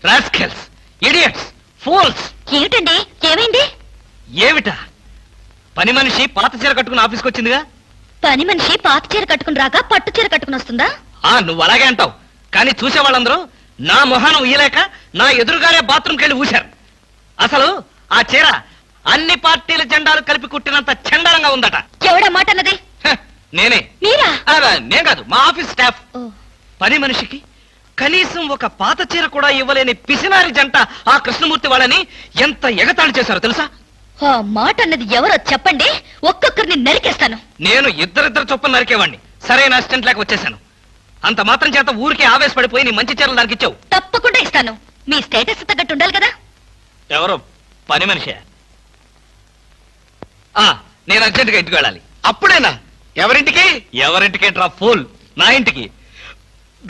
Rascals, idiots, fools. ఏమిటండి, ఏమైంది? ఏమిటా? పని మనిషి పాత చీర కట్టుకుని ఆఫీస్కి వచ్చిందిగా. పని మనిషి పాత చీర కట్టుకుని రాక పట్టు చీర కట్టుకుని వస్తుందా? నువ్వు అలాగే అంటావు, కానీ చూసే వాళ్ళందరూ నా మొహానం ఊయలేక నా ఎదురుగానే బాత్రూమ్కి వెళ్ళి ఊశారు. అసలు ఆ చీర అన్ని పార్టీల జెండాలు కలిపి కుట్టినంత చండాలంగా ఉందట. ఎవడా మాట అన్నది? నేనే. మీరా? నేను కాదు, మా ఆఫీస్ స్టాఫ్. పని మనిషికి కనీసం ఒక పాత చీర కూడా ఇవ్వలేని పిసినారి జంట ఆ కృష్ణమూర్తి వాళ్ళని ఎంత ఎగతాళి చేశారో తెలుసా? ఆ మాట అన్నది ఎవరో చెప్పండి, ఒక్కొక్కరిని నరికేస్తాను. నేను ఇద్దరిద్దరు చొప్పున నరికేవాడిని, సరైన అసిస్టెంట్ లేక వచ్చేసాను. అంత మాత్రం చేత ఊరికే ఆవేశపడిపోయి నీ మంచి చీరలు దానికి ఇచ్చావు. తప్పకుండా ఇస్తాను, మీ స్టేటస్ తగ్గట్టు ఉండాలి కదా. ఎవరు పని మనిషి? నేను అర్జెంట్గా ఇంటికి వెళ్ళాలి. అప్పుడేనా? ఎవరింటికి? ఎవరింటికేంట్రా ఫూల్, నా ఇంటికి.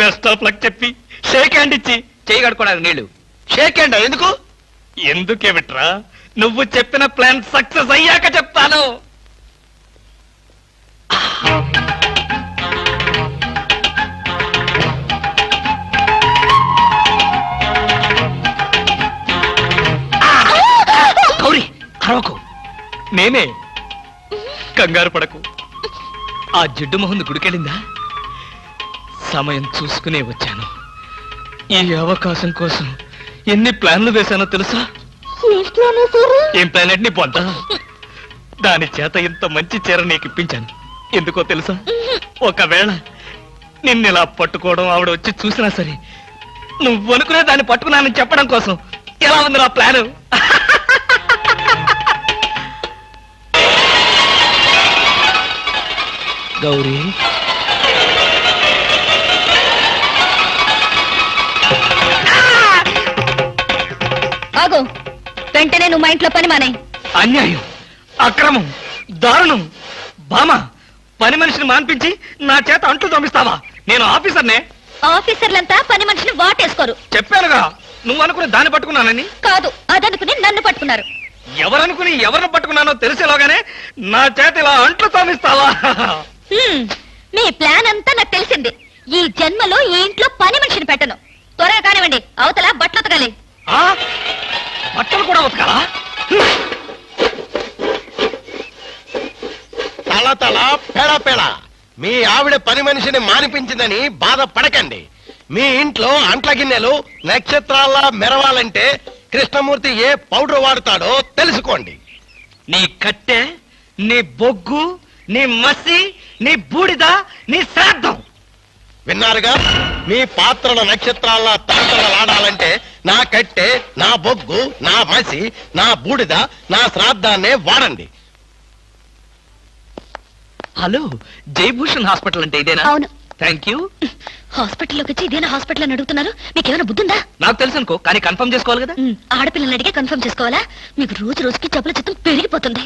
బెస్ట్ ఆఫ్ లక్ చెప్పి షేక్ హ్యాండ్ ఇచ్చి చేయి కడుకోవడానికి నీళ్లు. షేక్ హ్యాండ్ ఎందుకు? ఎందుకే విట్రా, నువ్వు చెప్పిన ప్లాన్ సక్సెస్ అయ్యాక చెప్తాను. గౌరీ, అరవకు. నేనే, కంగారు పడకు. ఆ జిడ్డు మొహంది గుడికెళ్ళిందా? సమయం చూసుకునే వచ్చాను. ఈ అవకాశం కోసం ఎన్ని ప్లాన్లు వేశానో తెలుసా? ఏం ప్లాన్ అంటే నీ పొంత? దాని చేత ఇంత మంచి చీర నీకు ఇప్పించాను. ఎందుకో తెలుసా? ఒకవేళ నిన్నిలా పట్టుకోవడం ఆవిడ వచ్చి చూసినా సరే, నువ్వు అనుకునే దాన్ని పట్టుకున్నానని చెప్పడం కోసం. ఎలా ఉంది నా ప్లాను? గౌరీ, ఆగు. వెంటనే నువ్వు మా ఇంట్లో పని మానే. అన్యాయం, అక్రమం, దారుణం. బామ, పని మనిషిని మాన్పించి నా చేత అంట్లు తోమిస్తావా? నేను ఆఫీసర్నే. ఆఫీసర్లంతా పని మనిషిని వాటేసుకోరు. చెప్పానుగా, నువ్వు అనుకుని దాన్ని పట్టుకున్నానని. కాదు, అదనుకుని నన్ను పట్టుకున్నారు. ఎవరనుకుని ఎవరిని పట్టుకున్నానో తెలిసేలోగానే నా చేత ఇలా అంట్లు తోమిస్తావా? మీ ప్లాన్ అంతా నాకు తెలిసింది. ఈ జన్మలో ఈ ఇంట్లో పని మనిషిని పెట్టను. త్వరగా కానివ్వండి, అవతల బట్టలు ఉతకాలి. బట్టలు కూడా ఉతకాలా? తల తల పెడ పెడ. మీ ఆవిడ పని మనిషిని మానిపించిందని బాధపడకండి. మీ ఇంట్లో అంట్ల గిన్నెలు నక్షత్రాల్లా మెరవాలంటే కృష్ణమూర్తి ఏ పౌడర్ వాడతాడో తెలుసుకోండి. నీ కట్టె, నీ బొగ్గు, నీ మసి, నీ బూడిద, నీ శ్రాద్ధం. విన్నారుగా? మీ పాత్రల నక్షత్రాల్లా తలతలలాడాలంటే నా కట్టె, నా బొగ్గు, నా మసి, నా బూడిద, నా శ్రాద్ధాన్నే వాడండి. హలో, జయభూషణ్ హాస్పిటల్ అంటే ఇదేనా? అవును. Thank you. హాస్పిటల్లోకి వచ్చి ఇదేనా హాస్పిటల్ అని అడుగుతున్నారు? మీకేమైనా బుద్ధుందా? నాకు తెలుసు అనుకో, కానీ కన్ఫర్మ్ చేసుకోవాలి కదా. ఆడపిల్లలు అడిగే కన్ఫర్మ్ చేసుకోవాలా? మీకు రోజు రోజుకి జబ్బుల చిత్తం పెరిగిపోతుంది.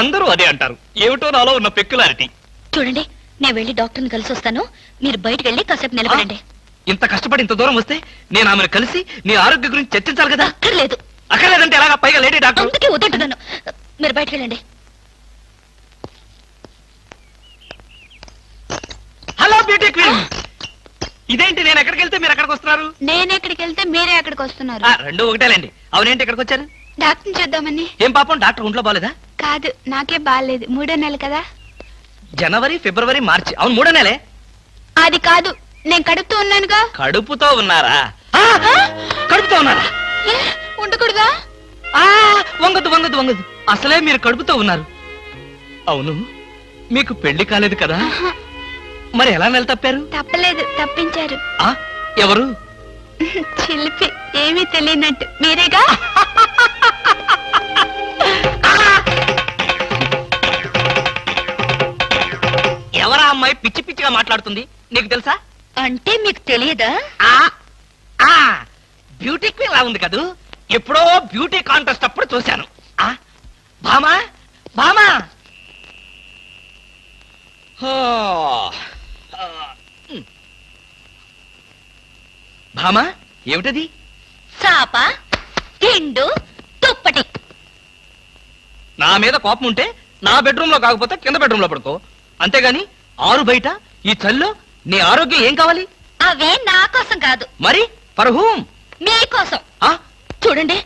అందరూ అదే అంటారు. ఏమిటో నాలో ఉన్న పెక్యులారిటీ. చూడండి, నేను వెళ్ళి డాక్టర్ని కలిసి వస్తాను. మీరు బయటకు వెళ్ళి కాసేపు నిలబడండి. ఇంత కష్టపడి ఇంత దూరం వస్తే నేను ఆమెను కలిసి నీ ఆరోగ్య గురించి చర్చించాలి కదా. అక్కర్లేదు. అక్కర్లేదంటే ఎలాగా? పైగా లేడీ డాక్టర్. అందుకే వద్దంటున్నాను. మీరు బయటకు వెళ్ళండి. Hello beauty queen. ఇదేంటి, నేను ఎక్కడికి వెళ్తే మీరు ఎక్కడికి వస్తున్నారు? నేను ఎక్కడికి వెళ్తే మీరే ఎక్కడికి వస్తున్నారు. రెండు ఒకటేలేండి. అవునేంటి ఎక్కడికి వచ్చారు? డాక్టర్ చూద్దామని. ఏం పాపం, డాక్టర్ ఒంట్లో బాలేదా? కాదు, నాకే బాగాలేదు. 3వ నెల కదా. జనవరి, ఫిబ్రవరి, మార్చి. అవును, 3వ నెలే. అది కాదు, నేను కడుపుతూ ఉన్నానుగా. కడుపుతో ఉన్నారా? కడుపుతో ఉన్నారా? ఉండకూడదా? వంగదు వంగదు వంగదు. అసలే మీరు కడుపుతో ఉన్నారు. అవును, మీకు పెళ్లి కాలేదు కదా? మరి ఎలా నెల తప్పారు? తప్పలేదు, తప్పించారు. ఎవరు? చిలిపి, ఏమీ తెలియనట్టు. మీరేగా? ఎవరా అమ్మాయి పిచ్చి పిచ్చిగా మాట్లాడుతుంది? నీకు తెలుసా? అంటే మీకు తెలియదా? బ్యూటీ క్వీన్ లా ఉంది కదూ. ఎప్పుడో బ్యూటీ కాంటెస్ట్ అప్పుడు చూశాను. భామా, భామా. భామా, ఏమిటది? చాప, తిండు, తుప్పటి. నా మీద కోపం ఉంటే నా బెడ్రూమ్ లో కాకపోతే కింద బెడ్రూమ్ లో పడుకో. అంతేగాని ఆరు బయట ఈ చల్లో నీ ఆరోగ్యం ఏం కావాలి? అవే నా కోసం కాదు. మరి ఫర్ హూమ్? మీకోసం. చూడండి,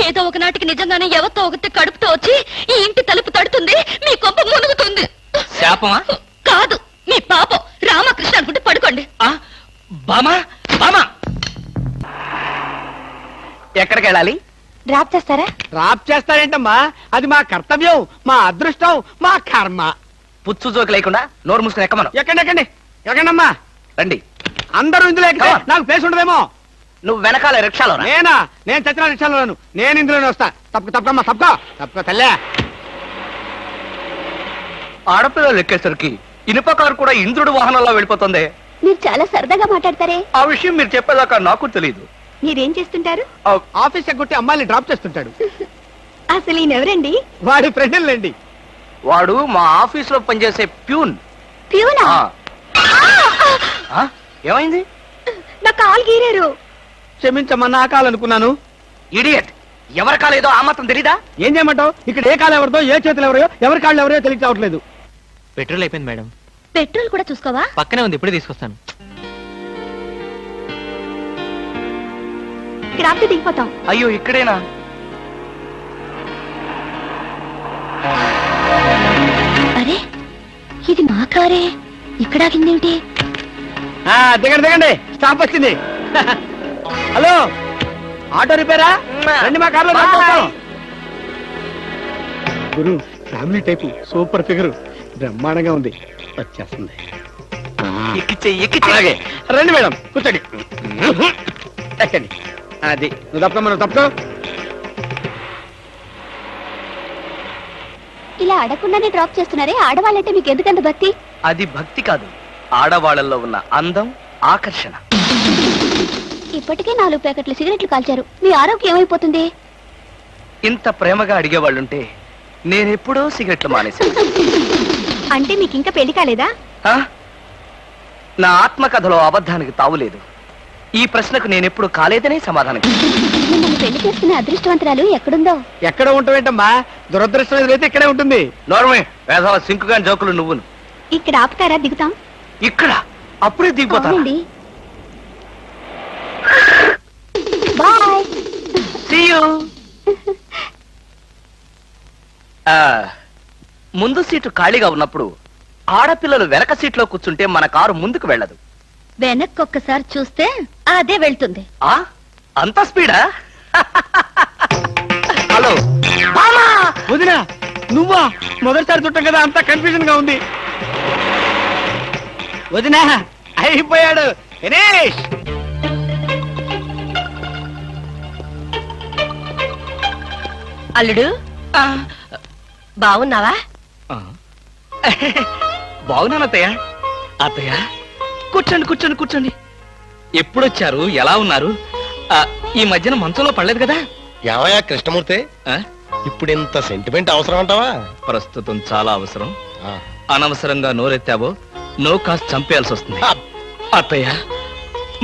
ఏదో ఒకనాటికి నిజంగానే ఎవరితో ఒకటి కడుపుతో వచ్చి ఈ ఇంటి తలుపు తడుతుంది, మీ కొంప మునుగుతుంది. శాపమా? కాదు, మీ పాపం. రామకృష్ణ అనుకుంటే పడుకోండి. బామా బామా, ఎక్కడికి వెళ్ళాలి? డ్రాప్ చేస్తారా? డ్రాప్ చేస్తారేంటమ్మా, అది మా కర్తవ్యం, మా అదృష్టం, మా కర్మ. పుచ్చు జోకి లేకుండా నోరు మూసుకుని ఎక్కమను. ఎక్కండి ఎక్కండమ్మా. రండి. అందరూ ఇందులో ఎక్కితే నాకు ప్లేస్ ఉండదేమో. నువ్వు వెనకాల రిక్షాలో రా. నేను చచ్చిన రిక్షాలోను, నేను ఇందులోనే వస్తా. తప్పకమ్మా, తప్పక తల్లే. ఆడపిల్లలు ఎక్కేసరికి ఇనుప కారు కూడా ఇంద్రుడు వాహనంలో వెళ్ళిపోతుంది. మీరు చాలా సరదాగా మాట్లాడతారే. ఆ విషయం మీరు చెప్పేదాకా నాకు తెలియదు. మీరేం చేస్తుంటారు? ఆఫీస్ ఎగ్గొట్టి అమ్మాయిని డ్రాప్ చేస్తుంటాడు. అసలు ఈయనెవరండి? వాడి ఫ్రెండ్లండి. వాడు మా ఆఫీస్ లో పనిచేసే ప్యూన్. ప్యూనా? ఏమైంది? నా కాలు గీరారు. క్షమించమ్మా, నా కాలనుకున్నాను. ఇడియట్, ఎవరి కాలేదో ఆ మాత్రం తెలీదా? ఏం చేయమంటావు? ఇక్కడ ఏ కాలు ఎవరిదో, ఏ చేతులు ఎవరో, ఎవరి కాళ్ళు ఎవరో తెలిసి రావట్లేదు. పెట్రోల్ అయిపోయింది మేడం. పెట్రోల్ కూడా చూసుకోవా? పక్కనే ఉంది, ఇప్పుడే తీసుకొస్తాను. ఇక్కడ ఆపితే దిగిపోతాం. అయ్యో, ఇక్కడేనా? అరే, ఇది మా కారే. ఇక్కడ ఆగిందేమిటి? దిగండి, స్టాప్ వచ్చింది. హలో, ఆటో రిపేరా? రండి, మా కార్లో డ్రాప్ చేస్తాం. గురు, ఫ్యామిలీ టైపు, సూపర్ ఫిగర్, బ్రహ్మాండంగా ఉంది. వచ్చేస్తుంది. అలాగే రండి మేడం, కూర్చోండి. ఎక్కండి. అది నువ్వు తప్పుకో. ఇలా అడగకుండానే డ్రాప్ చేస్తున్నారే, ఆడవాళ్ళంటే మీకు ఎందుకంత భక్తి? అది భక్తి కాదు, ఆడవాళ్ళల్లో ఉన్న అందం, ఆకర్షణ. ఇప్పటికే 4 ప్యాకెట్లు సిగరెట్లు కాల్చారు. మీ ఆరోగ్యం ఏమైపోతుంది? ఇంత ప్రేమగా అడిగేవాళ్ళుంటే నేనెప్పుడో సిగరెట్లు మానేశాను. అంటే మీకు ఇంకా పెళ్లి కాలేదా? నా ఆత్మకథలో అబద్ధానికి తావులేదు. ఈ ప్రశ్నకు నేనెప్పుడు కాలేదనే సమాధానం. మిమ్మల్ని పెళ్లి చేసుకునే అదృష్టవంతరాలు ఎక్కడుందో. ఎక్కడ ఉంటావేంటమ్మా, దురదృష్టం ఎదురైతే ఇక్కడే ఉంటుంది. నోర్మే, వేసవ సింకుగాని జోకులు నువ్వును. ఇక్కడ ఆపుతారా? దిగుతాం. ఇక్కడ అప్పుడే దిగిపోతాను. బాయ్. See you. ముందు సీటు ఖాళీగా ఉన్నప్పుడు ఆడపిల్లలు వెనక సీట్లో కూర్చుంటే మన కారు ముందుకు వెళ్ళదు. వెనక్కి ఒక్కసారి చూస్తే అదే వెళ్తుంది. అంత స్పీడా? హలో వదినా, నువ్వా? మొదటిసారి చుట్టం కదా, అంతా కన్ఫ్యూజన్ గా ఉంది. వదినా, అయిపోయాడు దినేష్. అల్లుడు, బాగున్నావా? బాగున్నాను అత్తయ్య. అత్తయ్య, కూర్చోండి. ఎప్పుడొచ్చారు? ఎలా ఉన్నారు? ఈ మధ్యన మంచంలో పడలేదు కదా? ఏమయ్యా కృష్ణమూర్తి, ఇప్పుడు ఇంత సెంటిమెంట్ అవసరం అంటావా? ప్రస్తుతం చాలా అవసరం. అనవసరంగా నోరెత్తావో నో కాస్త చంపేయాల్సి వస్తుంది. అత్తయ్య,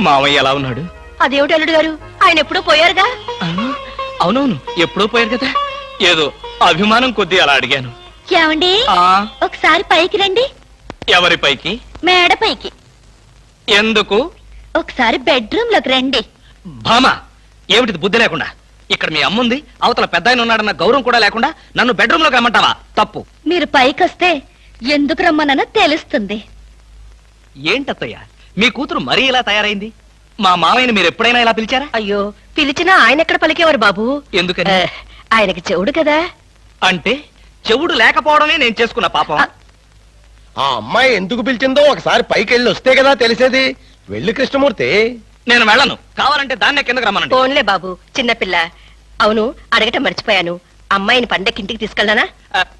మామయ్య ఎలా ఉన్నాడు? అదేమిటి అల్లుడు గారు, ఆయన ఎప్పుడూ పోయారుగా. అవునవును, ఎప్పుడో పోయారు కదా. ఏదో అభిమానం కొద్దీ అలా అడిగాను. ఏమండి, ఒకసారి పైకి రండి. ఎవరి పైకి? మేడ పైకి. ఎందుకు? ఒకసారి బెడ్రూమ్ లోకి రండి. భామా, ఏమిటిది బుద్ధి లేకుండా? ఇక్కడ మీ అమ్ముంది, అవతల పెద్ద ఆయన ఉన్నాడన్న గౌరవం కూడా లేకుండా నన్ను బెడ్రూమ్ లోకి రమ్మంటావా? తప్పు. మీరు పైకి వస్తే ఎందుకు రమ్మనో తెలుస్తుంది. ఏంటత్తయ్య, మీ కూతురు మరీ ఇలా తయారైంది? మా మామయ్యని మీరు ఎప్పుడైనా ఇలా పిలిచారా? అయ్యో, పిలిచినా ఆయన ఎక్కడ పలికేవారు బాబు? ఎందుకని? ఆయనకి చెవుడు కదా. అంటే చెవుడు లేకపోవడమే నేను చేసుకున్న పాపం. ఆ అమ్మాయి ఎందుకు పిలిచిందో ఒకసారి పైకి వెళ్ళి వస్తే కదా తెలిసేది. వెళ్ళి కృష్ణమూర్తి. నేను వెళ్ళను. కావాలంటే దాన్నే కిందకి రమ్మనండి. ఫోన్లే బాబు, చిన్నపిల్ల. అవును, అడగటం మర్చిపోయాను. అమ్మాయిని పండక్కి ఇంటికి తీసుకెళ్ళనా?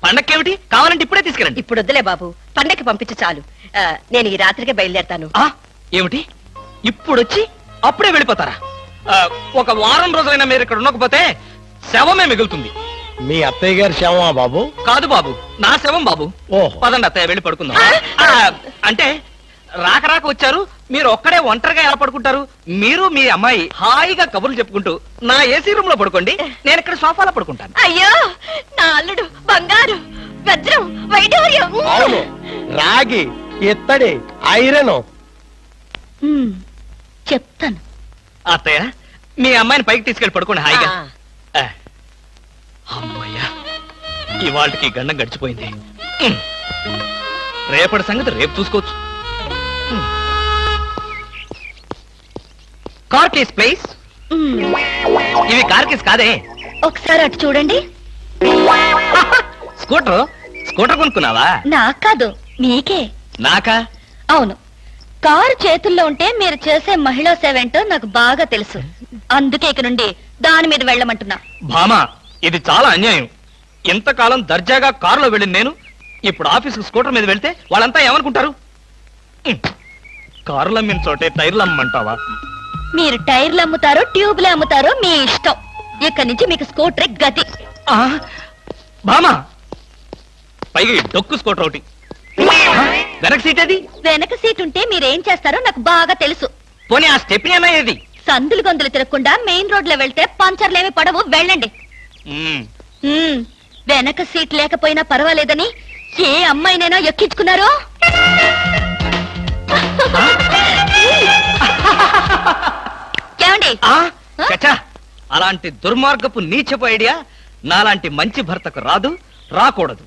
పండక్కేమిటి? కావాలంటే ఇప్పుడే తీసుకెళ్ళండి. ఇప్పుడు వద్దులే బాబు, పండక్కి పంపించు చాలు. నేను ఈ రాత్రికి బయలుదేరతాను. ఏమిటి? ఇప్పుడొచ్చి అప్పుడే వెళ్ళిపోతారా? ఒక వారం రోజులైనా మీరు ఇక్కడ ఉండకపోతే శవమే మిగులుతుంది. మీ అత్తయ్య గారి శవమా బాబు? కాదు బాబు, నా శవం బాబు. ఓహో. పదండి అత్తయ్య, వెళ్ళి పడుకుందాం. అంటే రాక వచ్చారు, మీరు ఒక్కడే ఒంటరిగా ఎలా పడుకుంటారు? మీరు మీ అమ్మాయి హాయిగా కబుర్లు చెప్పుకుంటూ నా ఏసీ రూమ్ లో పడుకోండి, నేను ఇక్కడ సోఫాలో పడుకుంటాను. అయ్యో, నా అల్లుడు బంగారు, వజ్రం, వైఢూర్యం. అవును, రాగి, ఇత్తడి, ఐరన్. చెప్తాను. అత్తయ్య మీ అమ్మాయిని పైకి తీసుకెళ్ళి పడుకోండి హాయిగా ఆ. అమ్మయ్యా ఇవాళకి గండం గడిచిపోయింది. రేపటి సంగతి రేపు చూసుకోవచ్చు. Car case please. ఇవి కార్ కేస్ కాదే, ఒకసారి అటు చూడండి. స్కూటర్. స్కూటర్ కొనుక్కున్నావా? నాకు కాదు, మీకే. నాకా? అవును, కారు చేతుల్లో ఉంటే మీరు చేసే మహిళా సేవ ఏంటో నాకు బాగా తెలుసు. అందుకే ఇక నుండి దాని మీద వెళ్ళమంటున్నా. భామా, ఇది చాలా అన్యాయం. ఎంతకాలం దర్జాగా కారులో వెళ్ళింది నేను ఇప్పుడు ఆఫీసుకు స్కూటర్ మీద వెళ్తే వాళ్ళంతా ఏమనుకుంటారు? కారులు అమ్మిన చోటే టైర్లు అమ్మంటావా? మీరు టైర్లు అమ్ముతారో ట్యూబ్లు అమ్ముతారో మీ ఇష్టం. ఇక్కడి నుంచి మీకు స్కూటర్ గతి. ఆ, భామా, పైగా ఈ డొక్కు స్కూటర్ ఒకటి. వెనక సీట్ అది. వెనక సీట్ ఉంటే మీరేం చేస్తారో నాకు బాగా తెలుసు. పోనీ ఆ స్టెప్ని అన్నది. సందులు గొంతులు తిరగకుండా మెయిన్ రోడ్ లో వెళ్తే పంచర్లేమి పడవు, వెళ్ళండి. వెనక సీట్ లేకపోయినా పర్వాలేదని ఏ అమ్మాయినైనా ఎక్కించుకున్నారో? ఏమండి? చచ్చా, అలాంటి దుర్మార్గపు నీచపు ఐడియా నాలాంటి మంచి భర్తకు రాదు, రాకూడదు.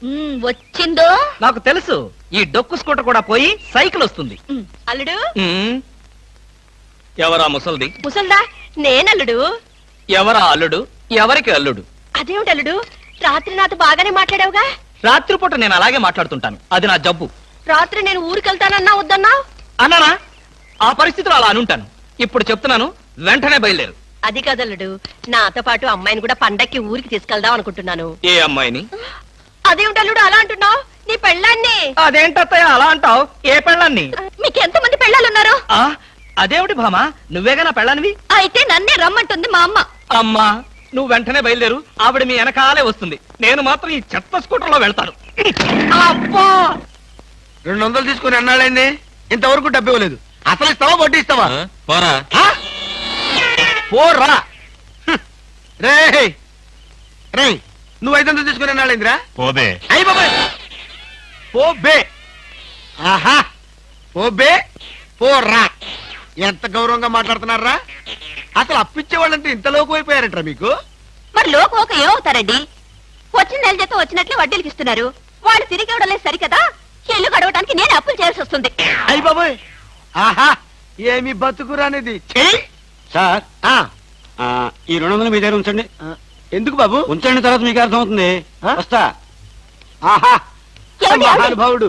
వచ్చిందో నాకు తెలుసు. ఈ డొక్కు స్కూటర్ కూడా పోయి సైకిల్ వస్తుంది. అల్లుడు. ఎవరా ముసల్ది? ముసల్దా? నేనల్లుడు. ఎవరా అల్లుడు? ఎవరికి అల్లుడు? అదేమిటి అల్లుడు, రాత్రి నాతో బాగానే మాట్లాడావుగా? రాత్రిపూట నేను అలాగే మాట్లాడుతుంటాను, అది నా జబ్బు. రాత్రి నేను ఊరికెళ్తానన్నా వద్దన్నా? అన్నానా? ఆ పరిస్థితిలో అలా అనుంటాను. ఇప్పుడు చెప్తున్నాను, వెంటనే బయలుదేరు. అది కదల్లుడు, నాతో పాటు అమ్మాయిని కూడా పండక్కి ఊరికి తీసుకెళ్దాం అనుకుంటున్నాను. ఏ అమ్మాయిని? అదేమిటి అల్లుడు అలా అంటున్నావు? నీ పెళ్ళాన్ని. అదేంటత్తయ్య అలా అంటావు? ఏ పెళ్ళాన్ని? మీకు ఎంతమంది పెళ్ళాలున్నారు? అదేమిటి భామా, నువ్వేగా నా పెళ్ళానివి? అయితే నన్నే రమ్మంటుంది మా అమ్మ. అమ్మా, నువ్వు వెంటనే బయలుదేరు. ఆవిడ మీ వెనకాలే వస్తుంది. నేను మాత్రం ఈ చెత్త స్కూటర్ లో వెళ్తాను. అబ్బా, 200 తీసుకుని అన్నాళ్ళండి, ఇంతవరకు డబ్బు ఇవ్వలేదు. అసలు ఇస్తావా వడ్డీ ఇస్తావా? పోరా రే రే, నువ్వు 500 తీసుకుని అన్నాళ్ళేందిరా? పోబే. అయ్యి బాబాయ్, పోబే. ఆహా, పోబే పోరా. ఎంత గౌరవంగా మాట్లాడుతున్నారా? అసలు అప్పిచ్చే వాళ్ళంటే ఇంత లోకు అయిపోయారంటారా మీకు? మరి లోకం ఒక ఏమవుతారండి? వచ్చిన నెల జీతం వచ్చినట్లు వడ్డీలకి ఇస్తున్నారు. వాళ్ళు తిరిగి ఇవ్వడం లేదు సరికదా, ఇల్లు గడవడానికి నేను అప్పులు చేయాల్సి వస్తుంది. అయ్యి బాబాయ్, ఆహా, ఏమి బతుకురానిది. సార్ ఈ 200 మీ దగ్గర ఉంచండి. ఎందుకు బాబు? ఉంచండి, తర్వాత మీకు అర్థమవుతుంది. వస్తా. ఆహా, ఏమండి, ఏమండి? మహానుభావుడు.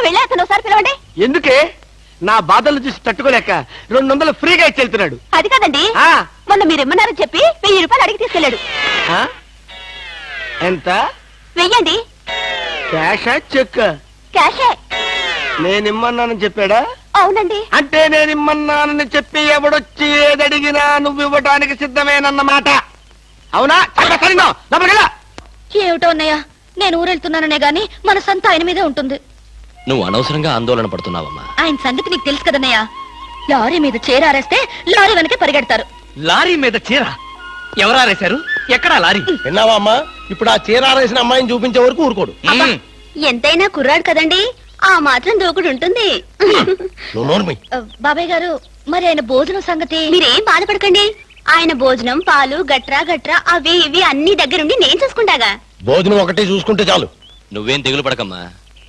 వెళ్ళి అతను ఒకసారి పిలవండి. ఎందుకే? నా బాధలు చూసి తట్టుకోలేక 200 ఫ్రీగా ఇచ్చి వెళ్తున్నాడు. అది కాదండి, ఆ, మొన్న మీరు ఇమ్మన్నారని చెప్పి 1000 రూపాయలు అడిగి తీసుకెళ్ళాడు. ఆ? ఎంత? వెయ్యండి. క్యాషా చెక్? క్యాషే. నేనిమ్మన్నానని చెప్పాడా? అవునండి. అంటే నేనిమ్మన్నానని చెప్పి ఎవడొచ్చి ఏదడిగినా నువ్వు ఇవ్వటానికి సిద్ధమేనన్నమాట. అవునా? ఏమిటో అన్నయ్య, నేను ఊరెళ్తున్నాననే గాని మనసంతా ఆయన మీదే ఉంటుంది. నువ్వు అనవసరంగా ఆందోళన పడుతున్నావమ్మా. ఆయన సంగతి నీకు తెలుసు కదన్నయ్య. లారీ మీద చేరారేస్తే లారీ వెనకే పరిగెడతారు. లారీ మీద చీర ఎవరారేశారు? ఎక్కడా లారీ? విన్నావా అమ్మా? ఇప్పుడు ఆ చీరారేసిన అమ్మాయిని చూపించే వరకు ఊరుకోడు. ఎంతైనా కుర్రాడు కదండి, ఆ మాత్రం దూకుడు ఉంటుంది. నువ్వు నోర్మి. బాబాయ్ గారు, మరి ఆయన భోజనం సంగతి? మీరేం బాధపడకండి, ఆయన భోజనం పాలు గట్రా గట్రా అవి ఇవి అన్ని దగ్గరుండి నేను చూసుకుంటాగా. భోజనం ఒకటి చూసుకుంటే చాలు. నువ్వేం దిగులు పడకమ్మా.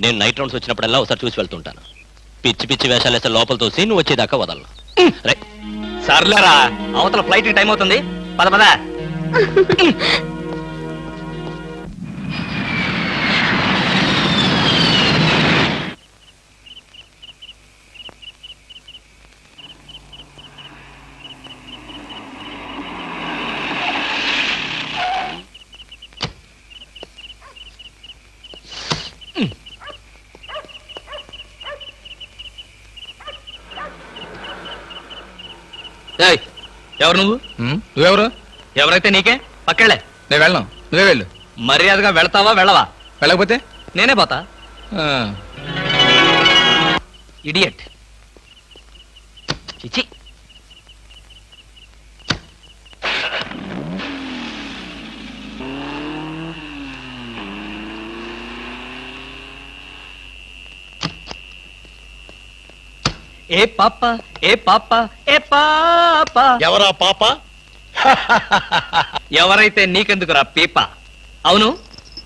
నేను నైట్ రౌండ్స్ వచ్చినప్పుడల్లా ఒకసారి చూసి వెళ్తుంటాను. పిచ్చి పిచ్చి వేషాలు వేస్తే లోపల తోసి నువ్వు వచ్చేదాకా వదలను. సర్లేరా, అవతల ఫ్లైట్ టైం అవుతుంది. పద పద. ఎవరు నువ్వు? నువ్వెవరు? ఎవరైతే నీకే, పక్కెళ్ళే. నేను వెళ్ళను, నువ్వే వెళ్ళు. మర్యాదగా వెళ్తావా వెళ్ళవా? వెళ్ళకపోతే నేనే పోతా. ఇడియట్. చిచి. ఏ పాప ఏ పాప ఏ పాప పాప. ఎవరా పాప? ఎవరైతే నీకెందుకురా పీప? అవును,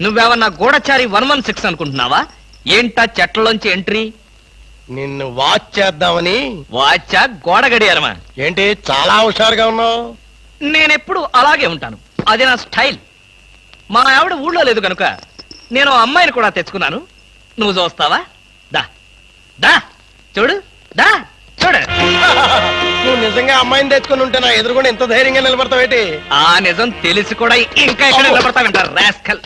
నువ్వేమన్నా గూఢచారి 116 అనుకుంటున్నావా? ఏంటా చెట్లలోంచి ఎంట్రీ? నిన్ను వాచ్ చేద్దామని. వాచా గోడ గడియారమా? ఏంటి చాలా హుషారుగా ఉన్నావు? నేనెప్పుడు అలాగే ఉంటాను, అది నా స్టైల్. మా ఆవిడ ఊళ్ళో లేదు కనుక నేను అమ్మాయిని కూడా తెచ్చుకున్నాను. నువ్వు చూస్తావా? దా దా చూడు, దా చూడు. నువ్వు నిజంగా అమ్మాయిని తెచ్చుకుని ఉంటే నా ఎదురుగుండా ఇంత ధైర్యంగా నిలబడతావేటి? ఆ నిజం తెలిసి కూడా ఇంకా ఎక్కడ నిలబడతావంటారు రాస్కల్.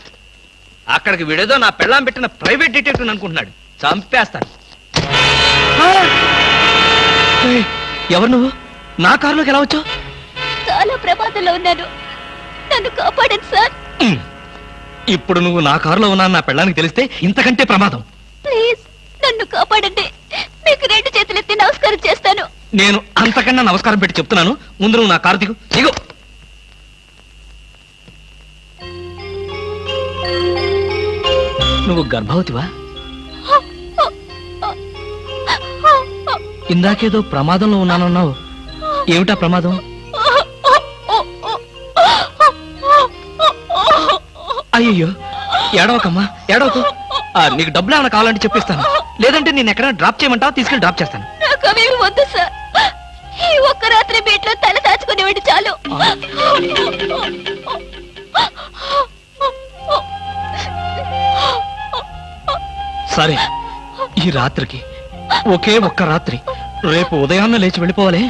అక్కడికి విడేదో నా పెళ్ళాం పెట్టిన ప్రైవేట్ డిటెక్టివ్ అనుకుంటున్నాడు. చంపేస్తాను. ఏయ్, ఎవరు నువ్వు? నా కారులోకి ఎలా వచ్చావు? చాలా ప్రమాదంలో ఉన్నాను, నన్ను కాపాడండి సార్. ఇప్పుడు నువ్వు నా కారులో ఉన్నా నా పెళ్ళానికి తెలిస్తే ఇంతకంటే ప్రమాదం. ప్లీజ్ నన్ను కాపాడండి, మీకు 2 చేతులెత్తి నమస్కారం చేస్తాను. నేను అంతకన్నా నమస్కారం పెట్టి చెప్తున్నాను, ముందు నువ్వు నా కారు దిగు. దిగు. నువ్వు గర్భవతివా? ఇందాకేదో ప్రమాదంలో ఉన్నానన్నావు. ఏమిటా ప్రమాదం? అయ్యో, ఏడవకమ్మా, ఏడవకు. నీకు డబ్బులు ఏమైనా కావాలంటే చెప్పిస్తాను, లేదంటే నేను ఎక్కడైనా డ్రాప్ చేయమంటావా? తీసుకెళ్ళి డ్రాప్ చేస్తాను. నాకు అవేమి వద్దు సార్, ఈ ఒక్క రాత్రి బీట్లో తల దాచుకునేవాడి చాలు. సరే, ఈ రాత్రికి ఒకే ఒక్క రాత్రి, రేపు ఉదయాన్న లేచి వెళ్ళిపోవాలి.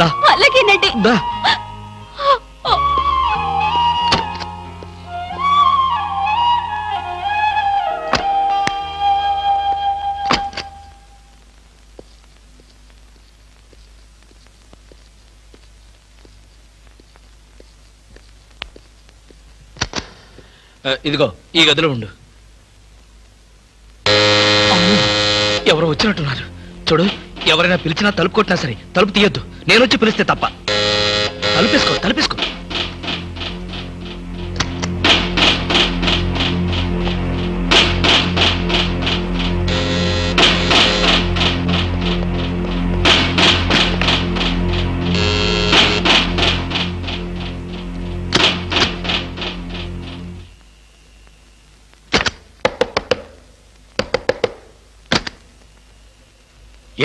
దా అలాగేనండి. దా. ఇదిగో ఈ గదిలో ఉండు. అమ్మో, ఎవరో వచ్చినట్టున్నారు. చూడు, ఎవరైనా పిలిచినా తలుపు కొట్టినా సరే తలుపు తీయొద్దు. నేను వచ్చి పిలిస్తే తప్ప. తలుపేసుకో, తలుపేసుకో.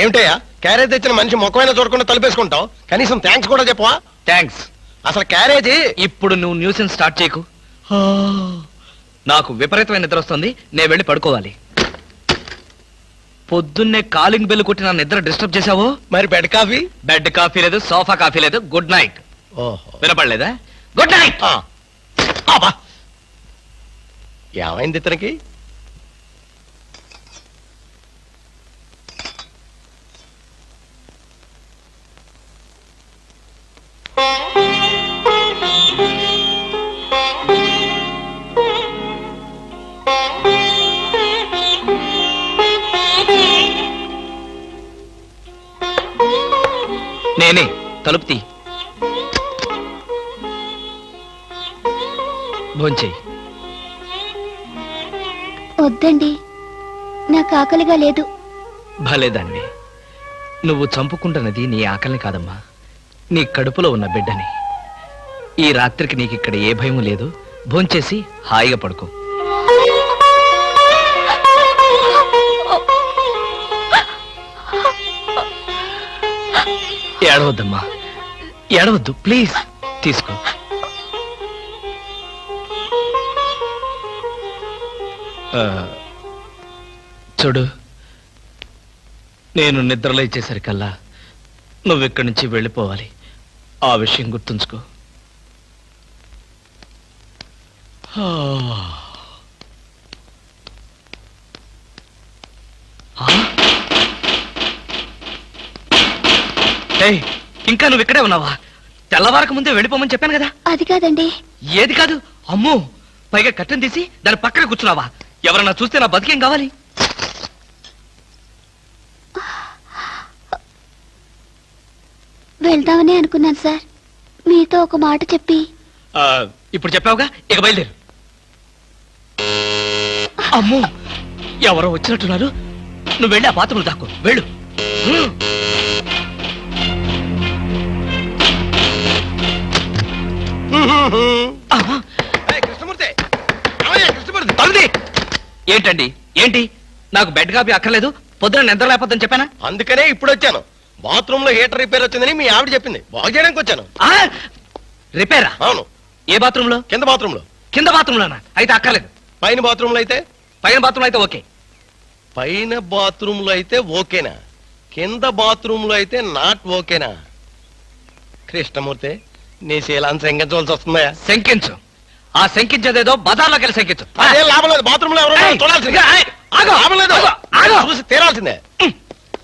ఏమిటయ్యా, క్యారేజ్ తెచ్చిన మనిషి ముఖమైనా చూడకుండా తలుపేసుకుంటావు? కనీసం థ్యాంక్స్ కూడా చెప్పవా? థ్యాంక్స్. అసలు క్యారేజీ. ఇప్పుడు నువ్వు న్యూసెన్స్ స్టార్ట్ చేయకు. నాకు విపరీతమైన నిద్ర వస్తుంది, నేను వెళ్ళి పడుకోవాలి. పొద్దున్నే కాలింగ్ బెల్ కొట్టి నా నిద్ర డిస్టర్బ్ చేశావో. మరి బెడ్ కాఫీ? బెడ్ కాఫీ లేదు, సోఫా కాఫీ లేదు. Good night. ఓహో, వినపడలేదా? Good night. ఏమైంది ఇతనికి? నేనే. తలుపు తీ. భోంచేయి. వద్దండి, నాకు ఆకలిగా లేదు. భలేదాన్ని. నువ్వు చంపుకుంటున్నది నీ ఆకలిని కాదమ్మా, నీ కడుపులో ఉన్న బిడ్డని. ఈ రాత్రికి నీకు ఇక్కడ ఏ భయం లేదు. భోంచేసి హాయిగా పడుకో. ఏడవద్దమ్మా, ఏడవద్దు ప్లీజ్. తీసుకో. చూడు, నేను నిద్రలేచేసరికల్లా నువ్వు ఇక్కడి నుంచి వెళ్ళిపోవాలి. ఆ విషయం గుర్తుంచుకో. ఏయ్, ఇంకా నువ్వు ఇక్కడే ఉన్నావా? తెల్లవారక ముందే వెళ్ళిపోమని చెప్పాను కదా. అది కాదండి. ఏది కాదు? అమ్మో, పైగా కట్టెను తీసి దాని పక్కన కూర్చున్నావా? ఎవరన్నా చూస్తే నా బతికేం కావాలి? వెళ్దామని అనుకున్నాను సార్, మీతో ఒక మాట చెప్పి. ఇప్పుడు చెప్పావుగా, ఇక బయలుదేరు. అమ్మో, ఎవరో వచ్చినట్టున్నారు. నువ్వు వెళ్ళి ఆ బాత్రూంలో దాక్కో. వెళ్ళు. ఏంటండి ఏంటి నాకు బెడ్ కాపీ అక్కర్లేదు, పొద్దున నిద్ర లేకపోద్దని చెప్పానా? అందుకనే ఇప్పుడు వచ్చాను. బాత్రూమ్ లో హీటర్ రిపేర్ వచ్చిందని మీ ఆవిడ చెప్పింది, బాగు చేయడానికి వచ్చాను. రిపేరా? అవును. ఏ బాత్రూమ్ లో? కింద బాత్రూమ్ లో. కింద బాత్రూమ్ లోనా? అయితే అక్కర్లేదు. పైన బాత్రూమ్ లో అయితే? పైన బాత్రూమ్ అయితే ఓకే. పైన బాత్రూమ్ లో అయితే ఓకేనా? కింద బాత్రూమ్ లో అయితే నాట్ ఓకేనా? కృష్ణమూర్తి, నీ శీలాన్ని శంకించవలసి వస్తుందా? శంకించు. ఆ శంకించేదేదో బజార్లోకి వెళ్ళి శంకించు. అదే లాభం లేదు. బాత్రూమ్ లో ఎవరు చూడాల్సిందే. లాభం లేదు. చూసి తీరాల్సిందే.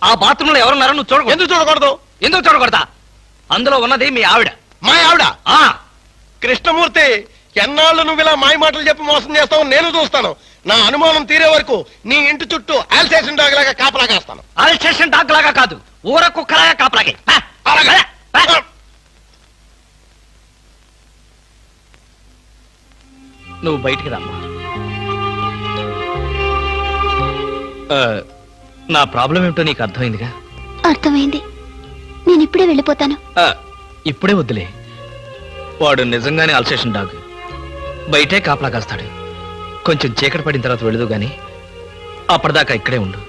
ఆ బాత్రూమ్ లో ఎవరున్నారో నువ్వు చూడకూడదు. ఎందుకు చూడకూడదు? ఎందుకు చూడకూడదా? అందులో ఉన్నది మీ ఆవిడ. మా ఆవిడ? ఆ కృష్ణమూర్తి, ఎన్నాళ్ళు నువ్వు ఇలా మాయ మాటలు చెప్పి మోసం చేస్తావు నేను చూస్తాను. నా అనుమానం తీరే వరకు నీ ఇంటి చుట్టూ ఆల్సేషన్ డాగ్ లాగా కాపలా కాస్తాను. ఆల్సేషన్ డాగ్ లాగా కాదు, ఊర కుక్కలాగా కాపలాగే. నువ్వు బయటికి రామ్మా. నా ప్రాబ్లం ఏమిటో నీకు అర్థమైందిగా? అర్థమైంది. నేను ఇప్పుడే వెళ్ళిపోతాను. ఇప్పుడే వద్దులే. వాడు నిజంగానే అల్సేషన్ డాగ్. బయటే కాపలా కాస్తాడు. కొంచెం చీకటి పడిన తర్వాత వెళదు గాని అప్పటిదాకా ఇక్కడే ఉండు.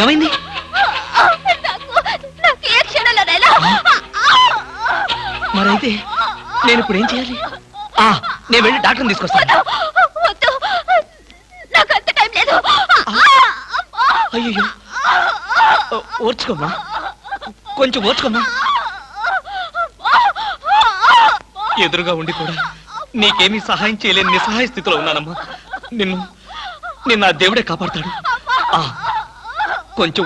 ఏమైంది? మరైతే నేను ఇప్పుడు ఏం చేయాలి? నేను వెళ్ళి డాక్టర్ని తీసుకొస్తాను. అయ్యో, ఓర్చుకోమ్మా, కొంచెం ఓర్చుకోమ్మా. ఎదురుగా ఉండి కూడా నీకేమీ సహాయం చేయలేని నిస్సహాయ స్థితిలో ఉన్నానమ్మా. నిన్ను ఆ దేవుడే కాపాడతాడు. కొంచెం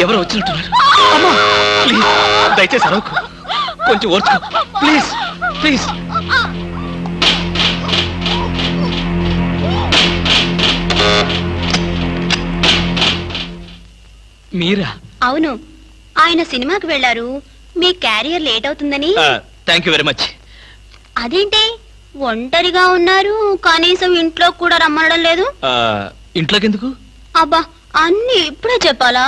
ఎవరో వచ్చినట్టున్నారు. అమ్మా ప్లీజ్, దయచేసి అరవకు, కొంచెం ఓర్చుకో ప్లీజ్ ప్లీజ్. మీరా? అవును, ఆయన సినిమాకి వెళ్ళారు. మీ క్యారియర్ లేట్ అవుతుందని. Thank you very much. అదేంటి ఒంటరిగా ఉన్నారు, కనీసం ఇంట్లో కూడా రమ్మనడం లేదు? ఇంట్లోకి ఎందుకు? అబ్బా, అన్ని ఇప్పుడే చెప్పాలా?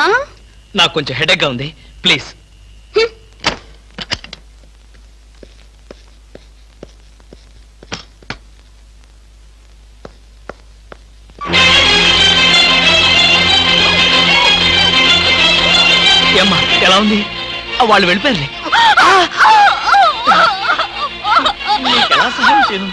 నాకు కొంచెం హెడేక్ గా ఉంది, ప్లీజ్. ఏమ్మా ఎలా ఉంది? వాళ్ళు వెళ్ళిపోయారు. ఎలా సహాయం చేయను?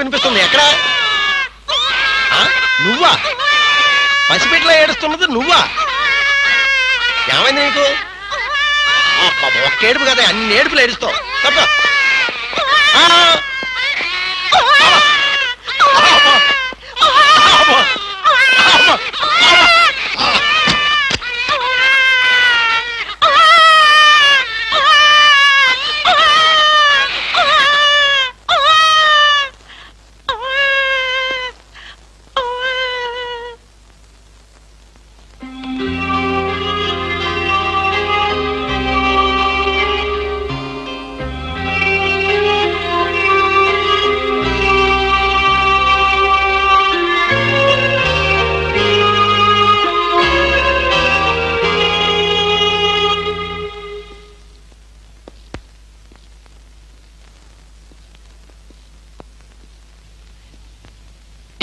వినిపిస్తుంది. ఎక్కడ? నువ్వా? పసిపిట్లా ఏడుస్తున్నది నువ్వా? ఏమైంది నీకు? ఒక్క ఏడుపు కదా, అన్ని ఏడుపులు ఏడుస్తావు. తప్ప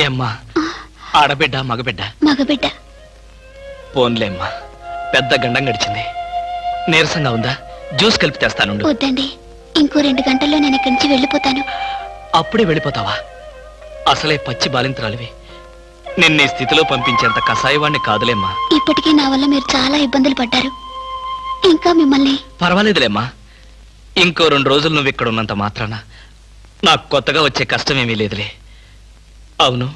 ఏమ్మా ఆడబిడ్డ మగబిడ్డ? మగబిడ్డ. పోన్లేమ్మా, పెద్ద గండం గడిచింది. నీరసంగా ఉందా? జ్యూస్ కలిపి తెస్తానుండు. వద్దండి, ఇంకో 2 గంటల్లో నేను ఇక్కడి నుంచి వెళ్ళిపోతాను. అప్పుడే వెళ్ళిపోతావా? అసలే పచ్చి బాలింతరాలివి. నిన్న ఈ స్థితిలో పంపించేంత కసాయవాణ్ణి కాదులేమ్మా. ఇప్పటికీ నా వల్ల మీరు చాలా ఇబ్బందులు పడ్డారు. ఇంకా మిమ్మల్ని... పర్వాలేదులేమ్మా, ఇంకో 2 రోజులు నువ్వు ఇక్కడ ఉన్నంత మాత్రాన నాకు కొత్తగా వచ్చే కష్టమేమీ లేదులే. అవును,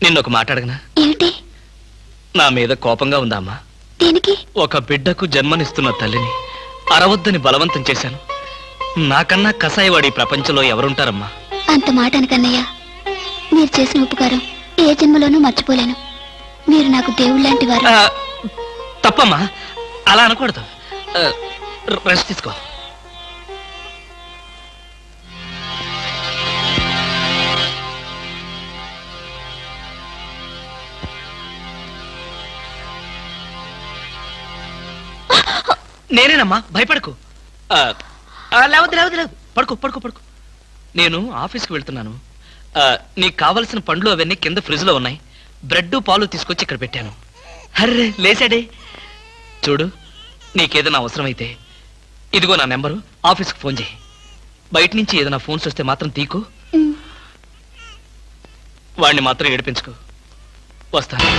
నిన్నొక మాట అడగనా? ఏమిటి? నా మీద కోపంగా ఉందా అమ్మా? దేనికి? ఒక బిడ్డకు జన్మనిస్తున్న తల్లిని అరవద్దని బలవంతం చేశాను. నాకన్నా కసాయివాడి ప్రపంచంలో ఎవరుంటారమ్మా? అంత మాట అనకన్నయ్య. మీరు చేసిన ఉపకారం ఏ జన్మలోనూ మర్చిపోలేను. మీరు నాకు దేవుళ్ళంటి వారు. తప్పమ్మా, అలా అనకూడదు. రెస్ట్ తీసుకో. నేనేనమ్మా, భయపడకు. లేవద్దు లేవద్దు లేవద్దు, పడుకో పడుకో పడుకో. నేను ఆఫీస్కి వెళ్తున్నాను. నీకు కావలసిన పండ్లు అవన్నీ కింద ఫ్రిడ్జ్ లో ఉన్నాయి. బ్రెడ్ పాలు తీసుకొచ్చి ఇక్కడ పెట్టాను. అర్రే లేసాడే. చూడు, నీకేదైనా అవసరమైతే ఇదిగో నా నెంబరు, ఆఫీస్కి ఫోన్ చేయి. బయట నుంచి ఏదైనా ఫోన్స్ వస్తే మాత్రం తీకు. వాడిని మాత్రం ఏడిపించుకో. వస్తాను.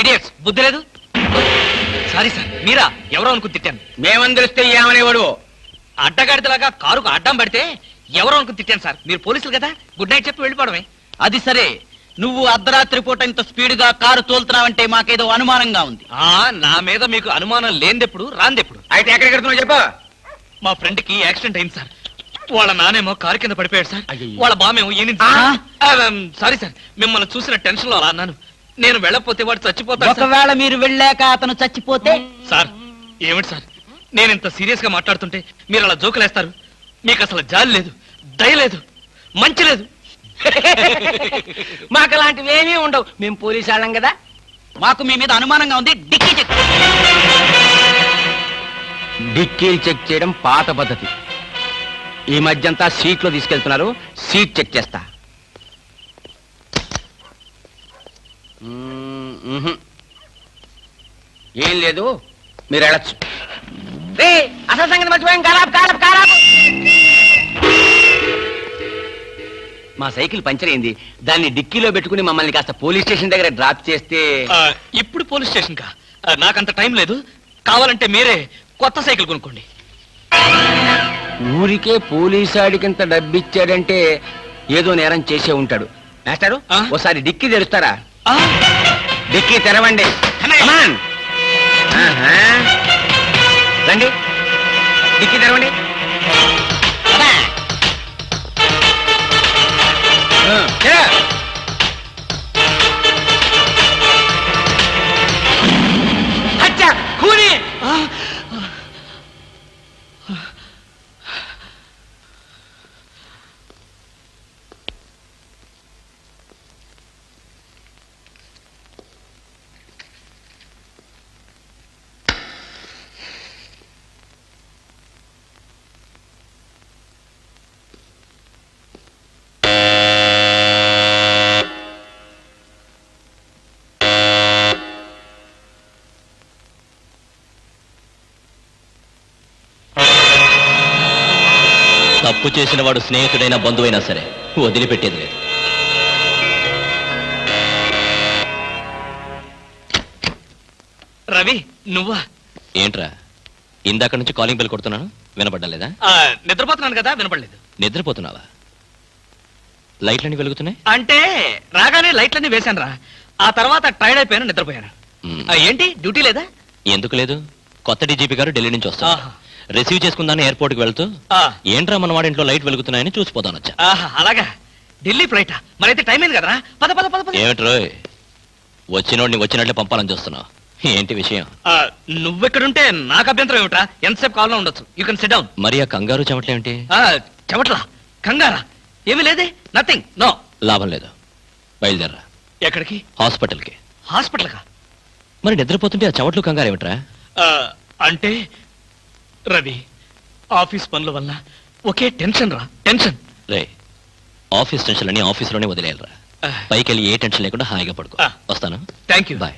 ఇడియట్స్, బుద్ధి లేదు. సారీ సార్, మీరా? ఎవరో అనుకుని తిట్టాను. మేమని తెలిస్తే ఏమనేవాడు? అడ్డగాడిదలాగా కారుకు అడ్డం పడితే ఎవరో అనుకుని తిట్టాను సార్. మీరు పోలీసులు కదా, గుడ్ నైట్ చెప్పి వెళ్ళిపోవడమే. అది సరే, నువ్వు అర్ధరాత్రి పూట ఇంత స్పీడ్ గా కారు తోలుతున్నావంటే మాకేదో అనుమానంగా ఉంది. నా మీద మీకు అనుమానం లేనిదెప్పుడు, రాందెప్పుడు? అయితే ఎక్కడికి వెళ్తున్నావు చెప్పు. మా ఫ్రెండ్ కి యాక్సిడెంట్ అయింది సార్. వాళ్ళ నానేమో కారు కింద పడిపోయాడు సార్. అయ్యయ్యో. వాళ్ళ బామేమో సారీ సార్, మిమ్మల్ని చూసిన టెన్షన్ లో అలా అన్నాను. నేను వెళ్ళకపోతే వాడు చచ్చిపోతాడు సార్. ఒకవేళ మీరు వెళ్ళాక అతను చచ్చిపోతే? సార్ ఏమిటి సార్, నేను ఇంత సీరియస్ గా మాట్లాడుతుంటే మీరు అలా జోకులేస్తారు? మీకు అసలు జాలి లేదు, దయ లేదు, మంచి లేదు. మాకు అలాంటివి ఏమీ ఉండవు. మేము పోలీసు వాళ్ళం కదా. మాకు మీ మీద అనుమానంగా ఉంది. Dicky check. డిక్కీలు చెక్ చేయడం పాత పద్ధతి. ఈ మధ్యంతా సీట్లో తీసుకెళ్తున్నారు. సీట్ చెక్ చేస్తా. ఏం లేదు, మీరు వెళ్ళచ్చు. అసలు సంగతి మర్చిపోయాం. కారాపు. మా సైకిల్ పంచర్ అయింది. దాన్ని డిక్కీలో పెట్టుకుని మమ్మల్ని కాస్త పోలీస్ స్టేషన్ దగ్గర డ్రాప్ చేస్తే... ఇప్పుడు పోలీస్ స్టేషన్ కా? నాకంత టైం లేదు. కావాలంటే మీరే కొత్త సైకిల్ కొనుక్కోండి. ఊరికే పోలీసాడికింత డబ్బిచ్చాడంటే ఏదో నేరం చేసే ఉంటాడు. మాస్టారు, ఓసారి డిక్కీ తెరుస్తారా? డిక్కీ తెరవండి. Come on. రండి, డిక్కీ తెరవండి. కూని తప్పు చేసిన వాడు స్నేహితుడైనా బంధువైనా సరే వదిలిపెట్టేది లేదు. రవి, నువ్వా? ఏంట్రా, ఇందాక నుంచి కాలింగ్ బెల్ కొడుతున్నాను, వినపడ్డలేదా? నిద్రపోతున్నాను కదా, వినపడలేదు. నిద్రపోతున్నావా? లైట్లన్నీ వెలుగుతున్నాయి అంటే రాగానే లైట్లన్నీ వేశాను రా. ఆ తర్వాత టైర్డ్ అయిపోయాను, నిద్రపోయాను. ఏంటి డ్యూటీ లేదా? ఎందుకు లేదు, కొత్త డీజీపీ గారు ఢిల్లీ నుంచి వస్తారు. రిసీవ్ చేసుకుందాని ఎయిర్పోర్ట్ కి వెళ్తూ ఏంట్రా మన వాడి ఇంట్లో లైట్ వెలుగుతున్నాయని చూసిపోతాను వచ్చా. అలాగా, ఢిల్లీ ఫ్లైట్ మరైతే టైం అయింది కదరా. పద పద పద పద. ఏమిట్రోయ్, వచ్చినోడిని వచ్చినట్లే పంపాలని చూస్తున్నావు, ఏంటి విషయం? నువ్వెక్కడుంటే నాకు అభ్యంతరం ఏమిట్రా, ఎంతసేపు కావాలో ఉండొచ్చు. You can SIT down. మరి ఆ కంగారు చెమట్లేమిటి? చెమట్లా, కంగారా? ఏమీ లేదే, నథింగ్, నో. లాభం లేదు, బయలుదేరరా. ఎక్కడికి? హాస్పిటల్కి. హాస్పిటల్కా? మరి నిద్రపోతుంటే ఆ చెమట్లు కంగారు ఏమిట్రా? అంటే రవి, ఆఫీస్ పనుల వల్ల ఒకే టెన్షన్ రా, టెన్షన్. రే, ఆఫీస్ టెన్షన్లని ఆఫీసులోనే వదిలేయాలరా. పైకి వెళ్ళి ఏ టెన్షన్ లేకుండా హాయిగా పడుకో. వస్తాను. Thank you. బాయ్.